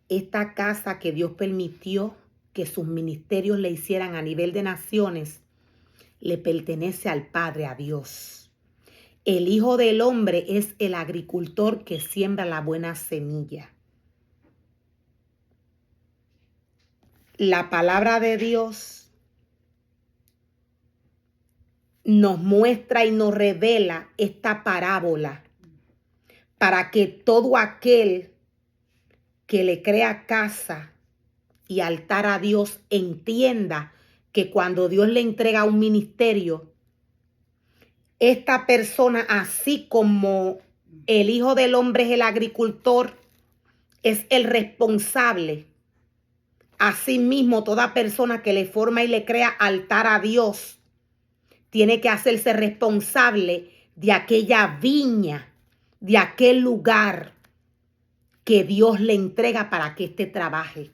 esta casa que Dios permitió que sus ministerios le hicieran a nivel de naciones, le pertenece al Padre, a Dios. El Hijo del Hombre es el agricultor que siembra la buena semilla. La palabra de Dios nos muestra y nos revela esta parábola para que todo aquel que le crea casa y altar a Dios entienda que cuando Dios le entrega un ministerio, esta persona, así como el Hijo del Hombre es el agricultor, es el responsable. Asimismo, toda persona que le forma y le crea altar a Dios tiene que hacerse responsable de aquella viña, de aquel lugar que Dios le entrega para que éste trabaje.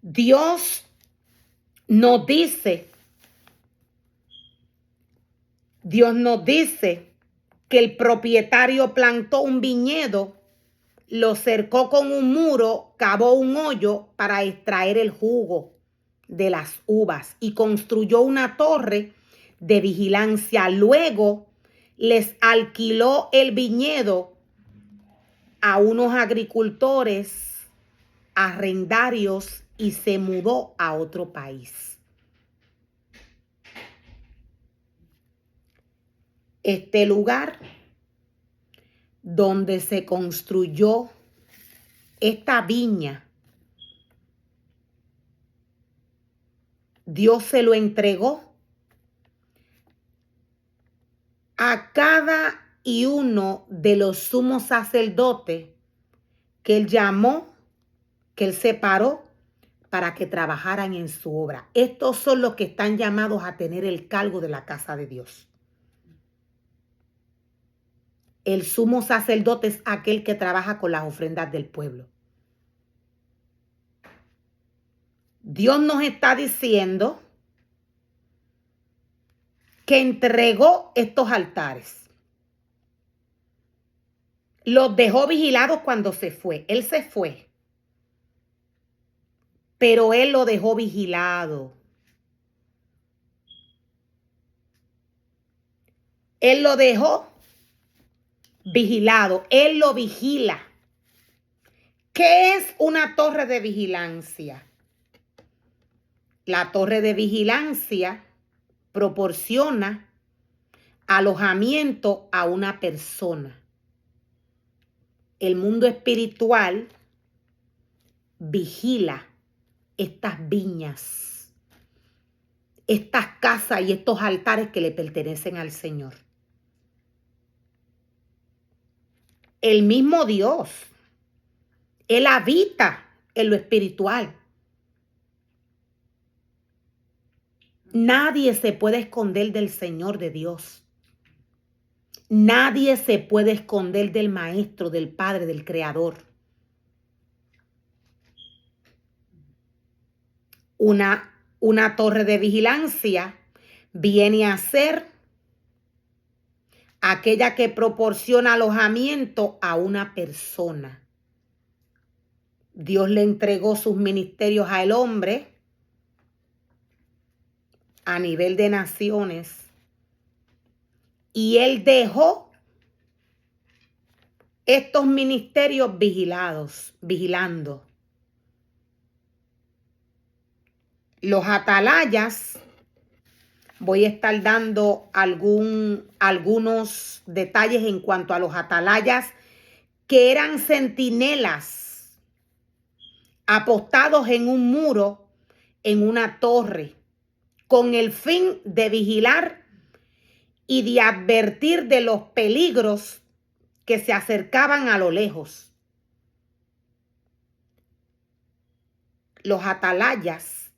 Dios nos dice que el propietario plantó un viñedo, lo cercó con un muro, cavó un hoyo para extraer el jugo de las uvas y construyó una torre de vigilancia. Luego les alquiló el viñedo a unos agricultores arrendarios y se mudó a otro país. Este lugar donde se construyó esta viña, Dios se lo entregó a cada y uno de los sumos sacerdotes que él llamó, que él separó para que trabajaran en su obra. Estos son los que están llamados a tener el cargo de la casa de Dios. El sumo sacerdote es aquel que trabaja con las ofrendas del pueblo. Dios nos está diciendo que entregó estos altares. Los dejó vigilados cuando se fue. Él se fue, pero él lo dejó vigilado. Él lo dejó vigilado. Él lo vigila. ¿Qué es una torre de vigilancia? La torre de vigilancia proporciona alojamiento a una persona. El mundo espiritual vigila estas viñas, estas casas y estos altares que le pertenecen al Señor. El mismo Dios, Él habita en lo espiritual. Nadie se puede esconder del Señor, de Dios. Nadie se puede esconder del Maestro, del Padre, del Creador. Una torre de vigilancia viene a ser aquella que proporciona alojamiento a una persona. Dios le entregó sus ministerios al hombre a nivel de naciones y él dejó estos ministerios vigilando. Los atalayas, voy a estar dando algunos detalles en cuanto a los atalayas, que eran centinelas apostados en un muro, en una torre, con el fin de vigilar y de advertir de los peligros que se acercaban a lo lejos. Los atalayas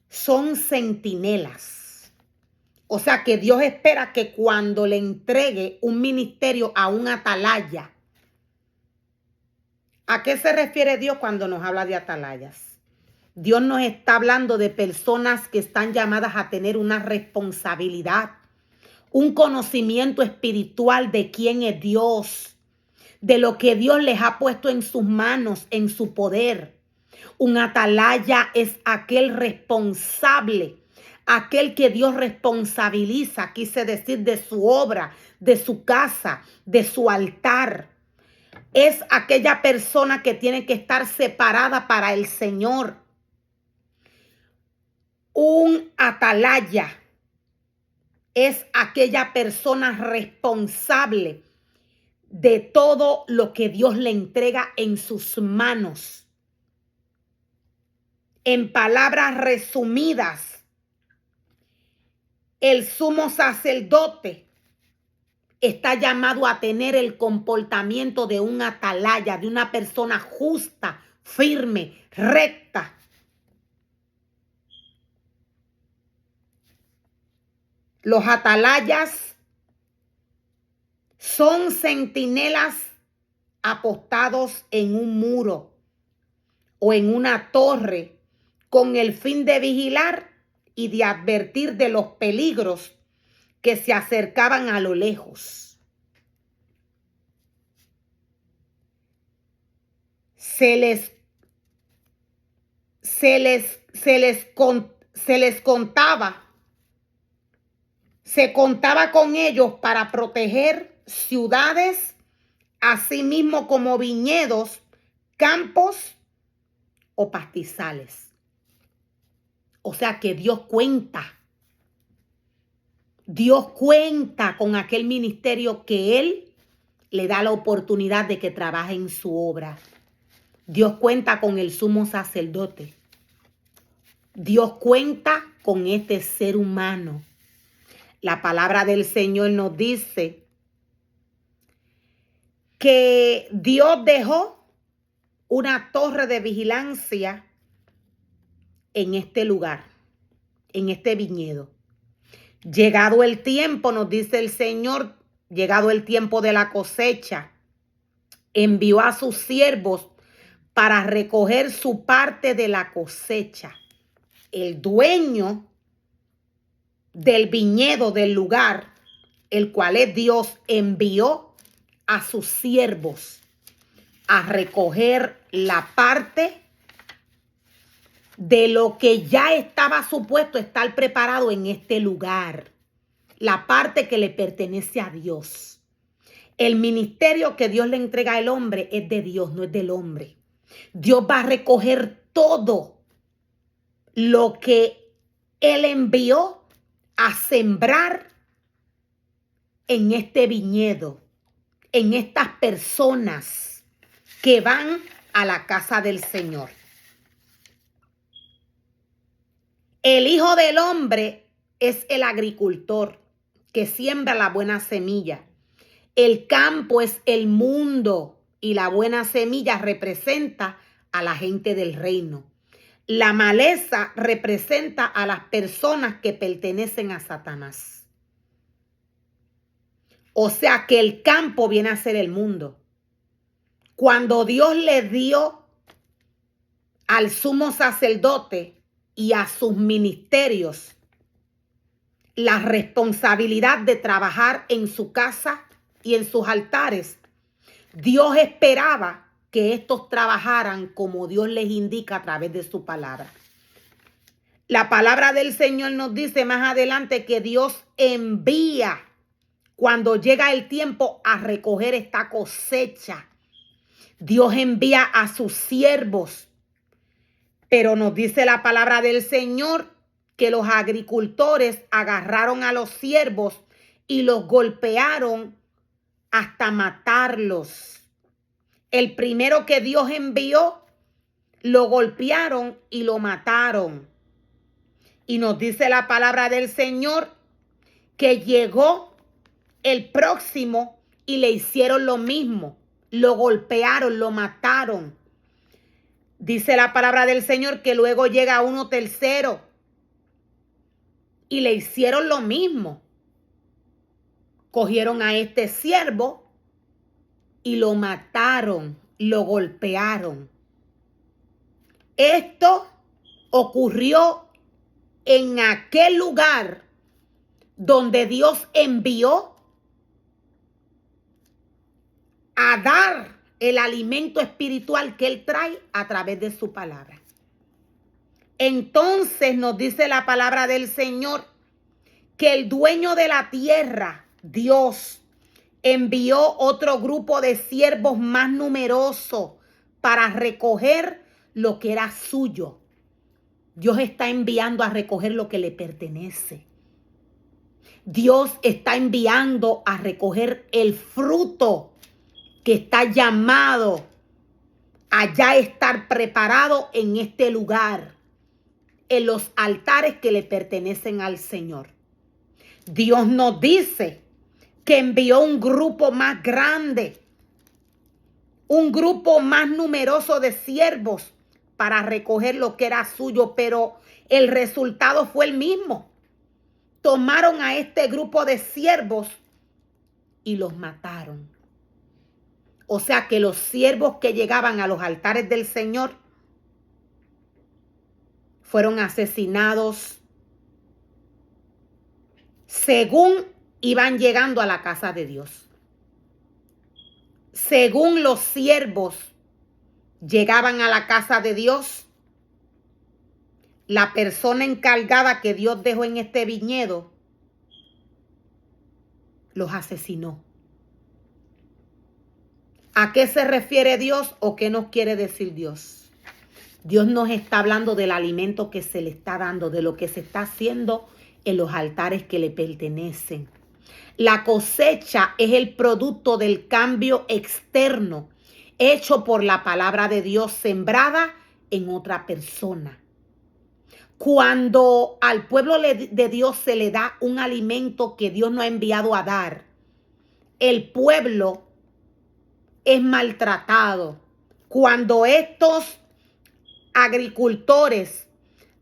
son centinelas. O sea que Dios espera que cuando le entregue un ministerio a un atalaya, ¿a qué se refiere Dios cuando nos habla de atalayas? Dios nos está hablando de personas que están llamadas a tener una responsabilidad, un conocimiento espiritual de quién es Dios, de lo que Dios les ha puesto en sus manos, en su poder. Un atalaya es aquel responsable, aquel que Dios responsabiliza, quise decir, de su obra, de su casa, de su altar. Es aquella persona que tiene que estar separada para el Señor. Un atalaya es aquella persona responsable de todo lo que Dios le entrega en sus manos. En palabras resumidas, el sumo sacerdote está llamado a tener el comportamiento de un atalaya, de una persona justa, firme, recta. Los atalayas son centinelas apostados en un muro o en una torre con el fin de vigilar y de advertir de los peligros que se acercaban a lo lejos. Se contaba con ellos para proteger ciudades, así mismo como viñedos, campos o pastizales. O sea que Dios cuenta con aquel ministerio que Él le da la oportunidad de que trabaje en su obra. Dios cuenta con el sumo sacerdote. Dios cuenta con este ser humano. La palabra del Señor nos dice que Dios dejó una torre de vigilancia en este lugar, en este viñedo. Llegado el tiempo, nos dice el Señor, llegado el tiempo de la cosecha, envió a sus siervos para recoger su parte de la cosecha. El dueño del viñedo del lugar, el cual es Dios, envió a sus siervos a recoger la parte de lo que ya estaba supuesto estar preparado en este lugar. La parte que le pertenece a Dios. El ministerio que Dios le entrega al hombre es de Dios, no es del hombre. Dios va a recoger todo lo que Él envió a sembrar en este viñedo, en estas personas que van a la casa del Señor. El Hijo del Hombre es el agricultor que siembra la buena semilla. El campo es el mundo y la buena semilla representa a la gente del reino. La maleza representa a las personas que pertenecen a Satanás. O sea que el campo viene a ser el mundo. Cuando Dios le dio al sumo sacerdote y a sus ministerios la responsabilidad de trabajar en su casa y en sus altares, Dios esperaba que estos trabajaran como Dios les indica a través de su palabra. La palabra del Señor nos dice más adelante que Dios envía cuando llega el tiempo a recoger esta cosecha. Dios envía a sus siervos. Pero nos dice la palabra del Señor que los agricultores agarraron a los siervos y los golpearon hasta matarlos. El primero que Dios envió, lo golpearon y lo mataron. Y nos dice la palabra del Señor que llegó el próximo y le hicieron lo mismo. Lo golpearon, lo mataron. Dice la palabra del Señor que luego llega uno tercero y le hicieron lo mismo. Cogieron a este siervo y lo mataron, lo golpearon. Esto ocurrió en aquel lugar donde Dios envió a dar el alimento espiritual que Él trae a través de su palabra. Entonces nos dice la palabra del Señor que el dueño de la tierra, Dios, envió otro grupo de siervos más numeroso para recoger lo que era suyo. Dios está enviando a recoger lo que le pertenece. Dios está enviando a recoger el fruto que está llamado a ya estar preparado en este lugar, en los altares que le pertenecen al Señor. Dios nos dice que envió un grupo más grande, un grupo más numeroso de siervos para recoger lo que era suyo, pero el resultado fue el mismo. Tomaron a este grupo de siervos y los mataron. O sea que los siervos que llegaban a los altares del Señor fueron asesinados según iban llegando a la casa de Dios. Según los siervos llegaban a la casa de Dios, la persona encargada que Dios dejó en este viñedo los asesinó. ¿A qué se refiere Dios o qué nos quiere decir Dios? Dios nos está hablando del alimento que se le está dando, de lo que se está haciendo en los altares que le pertenecen. La cosecha es el producto del cambio externo hecho por la palabra de Dios sembrada en otra persona. Cuando al pueblo de Dios se le da un alimento que Dios no ha enviado a dar, el pueblo es maltratado. Cuando estos agricultores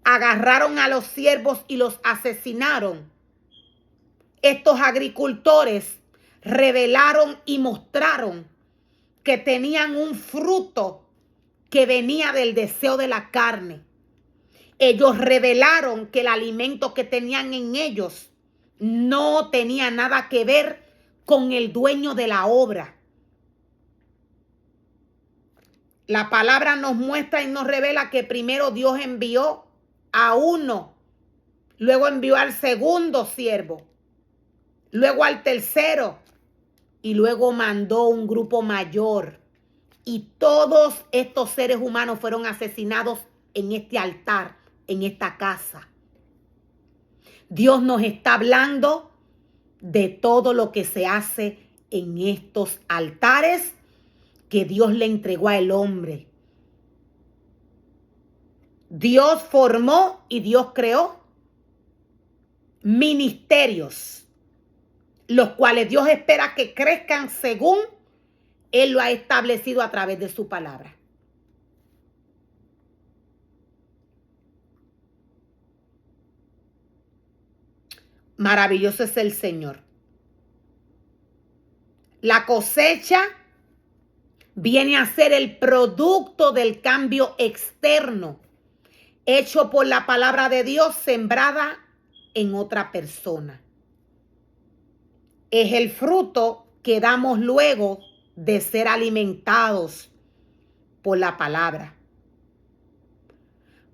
agarraron a los siervos y los asesinaron, estos agricultores revelaron y mostraron que tenían un fruto que venía del deseo de la carne. Ellos revelaron que el alimento que tenían en ellos no tenía nada que ver con el dueño de la obra. La palabra nos muestra y nos revela que primero Dios envió a uno, luego envió al segundo siervo, luego al tercero y luego mandó un grupo mayor. Y todos estos seres humanos fueron asesinados en este altar, en esta casa. Dios nos está hablando de todo lo que se hace en estos altares que Dios le entregó al hombre. Dios formó y Dios creó ministerios, los cuales Dios espera que crezcan según Él lo ha establecido a través de su palabra. Maravilloso es el Señor. La cosecha viene a ser el producto del cambio externo hecho por la palabra de Dios sembrada en otra persona. Es el fruto que damos luego de ser alimentados por la palabra.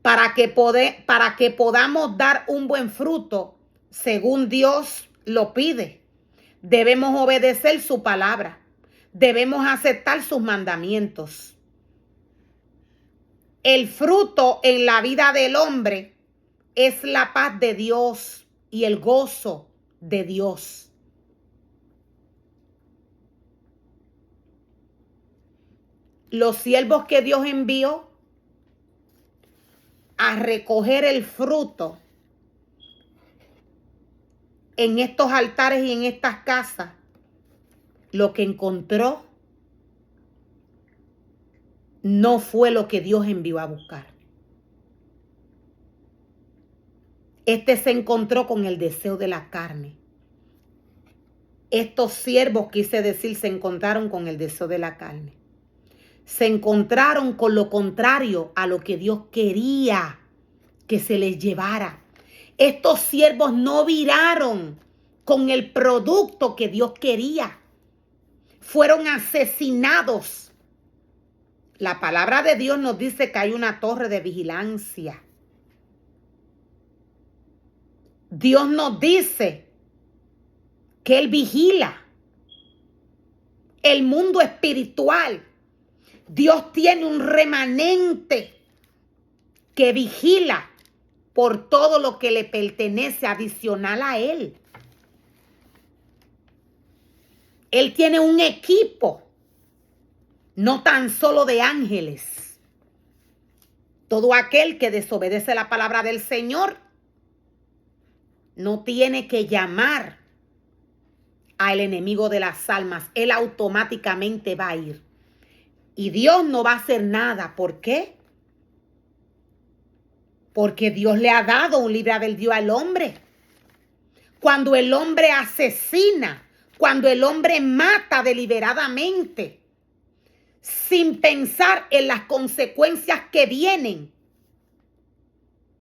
Para que podamos dar un buen fruto, según Dios lo pide, debemos obedecer su palabra. Debemos aceptar sus mandamientos. El fruto en la vida del hombre es la paz de Dios y el gozo de Dios. Los siervos que Dios envió a recoger el fruto en estos altares y en estas casas, lo que encontró no fue lo que Dios envió a buscar. Este se encontró con el deseo de la carne. Estos siervos, quise decir, se encontraron con el deseo de la carne. Se encontraron con lo contrario a lo que Dios quería que se les llevara. Estos siervos no viraron con el producto que Dios quería. fueron asesinados. La palabra de Dios nos dice que hay una torre de vigilancia. Dios nos dice que Él vigila el mundo espiritual. Dios tiene un remanente que vigila por todo lo que le pertenece adicional a Él. Él tiene un equipo, no tan solo de ángeles. Todo aquel que desobedece la palabra del Señor no tiene que llamar al enemigo de las almas. Él automáticamente va a ir. Y Dios no va a hacer nada. ¿Por qué? Porque Dios le ha dado un libre albedrío al hombre. Cuando el hombre asesina, cuando el hombre mata deliberadamente, sin pensar en las consecuencias que vienen,